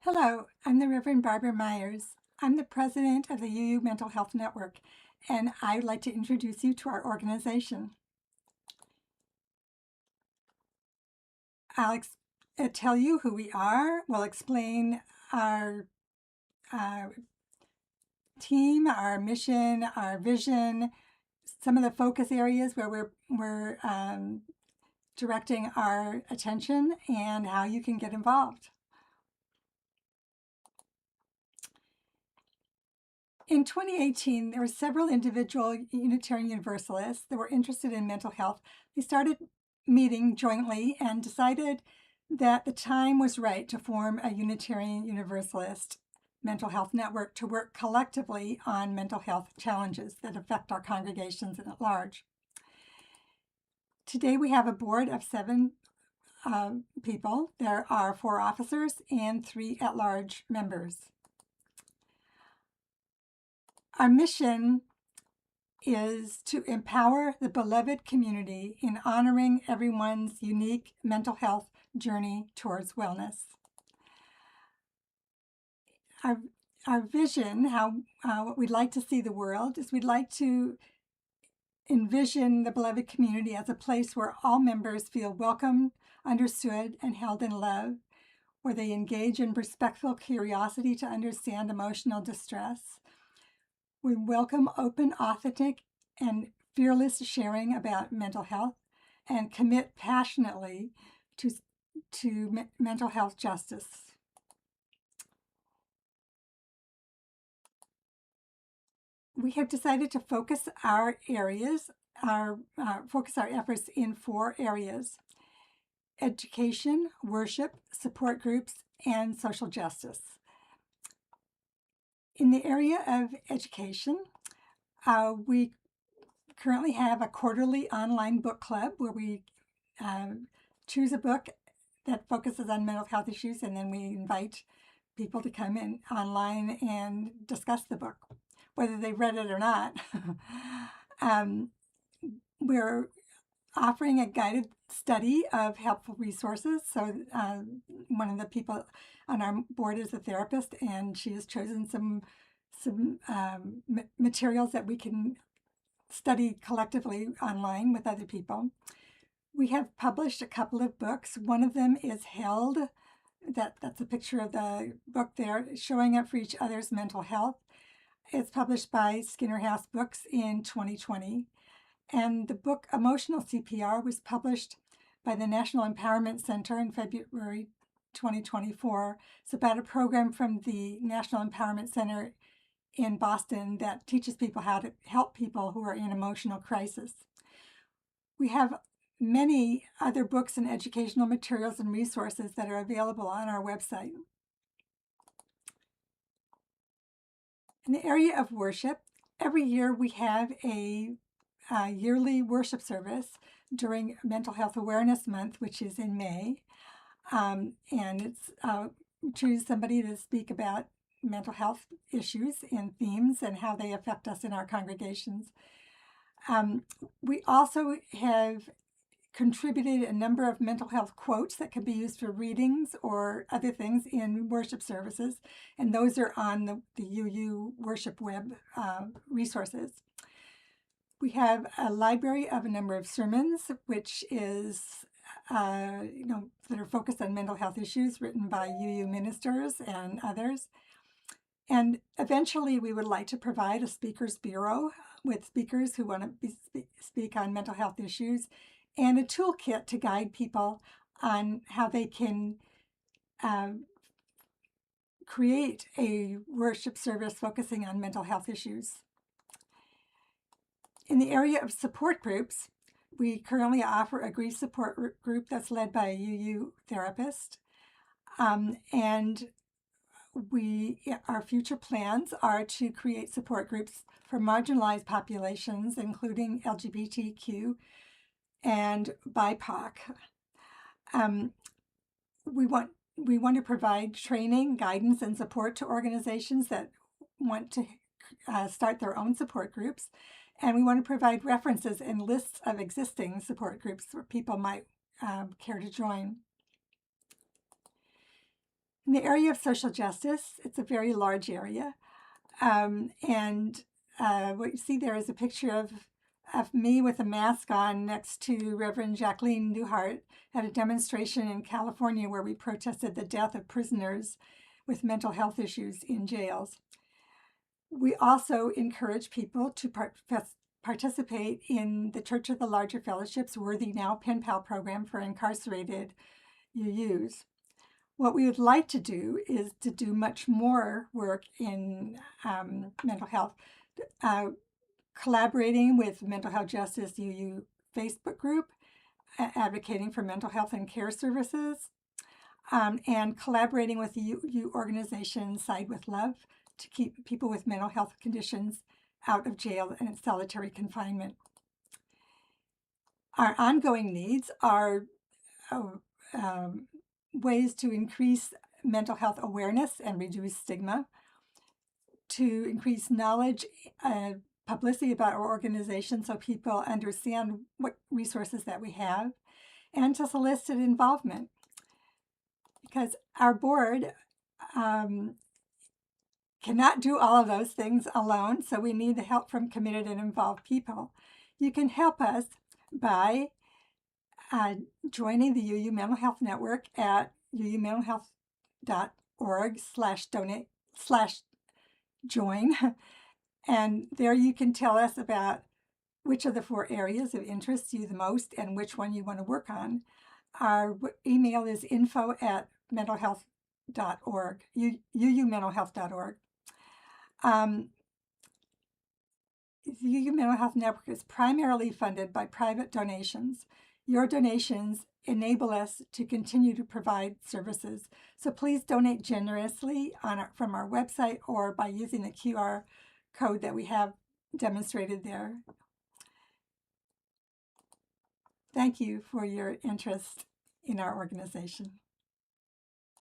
Hello, I'm the Reverend Barbara Myers. I'm the president of the UU Mental Health Network, and I'd like to introduce you to our organization. I'll tell you who we are. We'll explain our team, our mission, our vision, some of the focus areas where we're directing our attention, and how you can get involved. In 2018, there were several individual Unitarian Universalists that were interested in mental health. They started meeting jointly and decided that the time was right to form a Unitarian Universalist mental health network to work collectively on mental health challenges that affect our congregations and at large. Today we have a board of 7 people. There are 4 officers and 3 at-large members. Our mission is to empower the beloved community in honoring everyone's unique mental health journey towards wellness. Our vision, what we'd like to see the world, is we'd like to envision the beloved community as a place where all members feel welcomed, understood, and held in love, where they engage in respectful curiosity to understand emotional distress. We welcome open, authentic, and fearless sharing about mental health and commit passionately to mental health justice. We have decided to focus our efforts in 4 areas: education, worship, support groups, and social justice. In the area of education, we currently have a quarterly online book club where we choose a book that focuses on mental health issues, and then we invite people to come in online and discuss the book, whether they've read it or not. We're offering a guided study of helpful resources. So one of the people on our board is a therapist, and she has chosen some materials that we can study collectively online with other people. We have published a couple of books. One of them is Held. That's a picture of the book there, Showing Up for Each Other's Mental Health. It's published by Skinner House Books in 2020. And the book Emotional CPR was published by the National Empowerment Center in February 2024. It's about a program from the National Empowerment Center in Boston that teaches people how to help people who are in emotional crisis. We have many other books and educational materials and resources that are available on our website. In the area of worship, every year we have a yearly worship service during Mental Health Awareness Month, which is in May. And it's choose somebody to speak about mental health issues and themes and how they affect us in our congregations. We also have contributed a number of mental health quotes that can be used for readings or other things in worship services, and those are on the UU Worship Web resources. We have a library of a number of sermons, which is that are focused on mental health issues, written by UU ministers and others. And eventually, we would like to provide a speakers bureau with speakers who want to speak on mental health issues, and a toolkit to guide people on how they can create a worship service focusing on mental health issues. In the area of support groups, we currently offer a grief support group that's led by a UU therapist. And our future plans are to create support groups for marginalized populations, including LGBTQ and BIPOC. We want to provide training, guidance, and support to organizations that want to start their own support groups. And we want to provide references and lists of existing support groups where people might care to join. In the area of social justice, it's a very large area. And what you see there is a picture of me with a mask on next to Reverend Jacqueline Newhart at a demonstration in California where we protested the death of prisoners with mental health issues in jails. We also encourage people to participate in the Church of the Larger Fellowship's Worthy Now Pen Pal program for incarcerated UUs. What we would like to do is to do much more work in mental health, collaborating with Mental Health Justice UU Facebook group, advocating for mental health and care services, and collaborating with the UU organization Side with Love to keep people with mental health conditions out of jail and solitary confinement. Our ongoing needs are ways to increase mental health awareness and reduce stigma, to increase knowledge and publicity about our organization so people understand what resources that we have, and to solicit involvement. Because our board cannot do all of those things alone, so we need the help from committed and involved people. You can help us by joining the UU Mental Health Network at uumentalhealth.org/donate/join. And there you can tell us about which of the 4 areas of interest you the most and which one you want to work on. Our email is info@mentalhealth.org, uumentalhealth.org. The UU Mental Health Network is primarily funded by private donations. Your donations enable us to continue to provide services. So please donate generously from our website or by using the QR code that we have demonstrated there. Thank you for your interest in our organization.